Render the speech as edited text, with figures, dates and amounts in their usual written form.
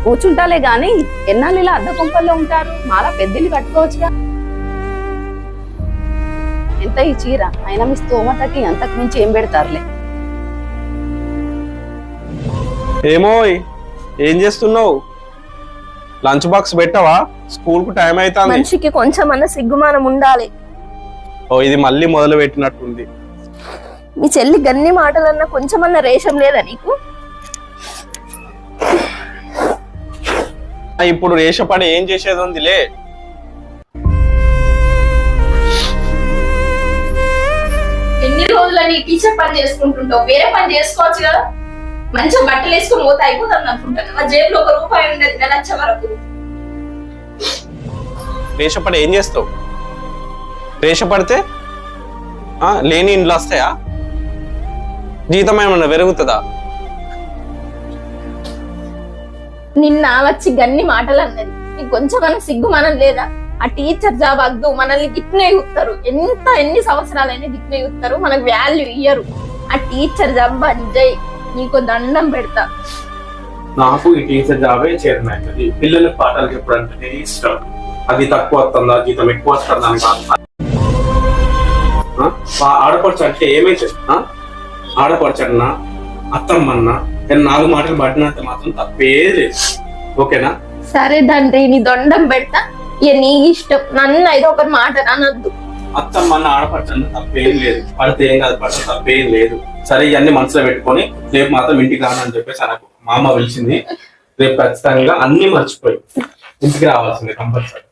కూర్చుంటాలే గాని ఎన్నాళ్ళు ఇలా అద్దె కొంపల్లో ఉంటారు? మాలా పెద్దలు కట్టుకోవచ్చుగా. ఎంత ఈ చీర అయినా మీ స్తోమతకి అంతకు మించి ఏం పెడతారులే. ఏమో ఏం చేస్తున్నావు? లంచ్ బాక్స్ పెట్టవా? స్కూల్ కు టైం అవుతుంది. మనిషికి కొంచెం అన్న సిగ్గుమానం ఉండాలి. ఓ ఇది మళ్ళీ మొదలు పెట్టినట్టుంది. మీ చెల్లి గన్ని మాటలన్నా కొంచెమన్నా రేషం లేదా నీకు? ఇప్పుడు రేషపడి ఏం చేసేది ఉందిలే. ఎన్ని రోజులు నీ టీచర్ పని చేసుకుంటుంటావు? వేరే పని చేసుకోవచ్చు కదా. మంచిగా బట్టలు వేసుకుని పోతే అయిపోతుంది అనుకుంటాను. నా జేబులో ₹1 ఉండేది నెల వచ్చే వరకు. రేషపడి ఏం చేస్తావు? రేషపడితే లేని ఇండ్లు వస్తాయా? జీతం ఏమన్నా పెరుగుతుందా? నిన్న వచ్చి గన్ని మాటలు అన్నది. నీకు కొంచెమన్నా సిగ్గుమానం లేదా? ఆ టీచర్ జాబ్ వద్దు, మనల్ని గిట్నే చూస్తారు. ఎన్ని సంవత్సరాలైనా గిట్నే చూస్తారు, మనకు వాల్యూ ఇయ్యరు. ఆ టీచర్ జాబ్ బంజయ్, నీకు దండం పెడతా. నాకు ఈ టీచర్ జాబే చేరినది. పిల్లలకు పాఠాలు చెప్పడానికి ఇష్టం. అది తక్కువ వస్తుందా, జీతం ఎక్కువ వస్తుందా అని కాదు. ఆడపడుచు అంటే ఏమైతే ఆడపడుచన్నా అత్తమ్మన్నా నేను 4 మాటలు పడినంత మాత్రం తప్పే లేదు. ఓకేనా? సరే తండ్రి, నీ దండం పెడతా. ఇక నీ ఇష్టం, నన్ను అయితే ఒక మాట అనొద్దు. అత్తమ్మన్న ఆడపడుచన్న తప్పేం లేదు. పడితే ఏం కాదు, పడితే తప్పేం లేదు. సరే ఇవన్నీ మనసులో పెట్టుకొని రేపు మాత్రం ఇంటికి రానని చెప్పేసి నాకు మా అమ్మ పిలిచింది. రేపు ఖచ్చితంగా అన్ని మర్చిపోయి ఇంటికి రావాల్సింది కంపల్సరీ.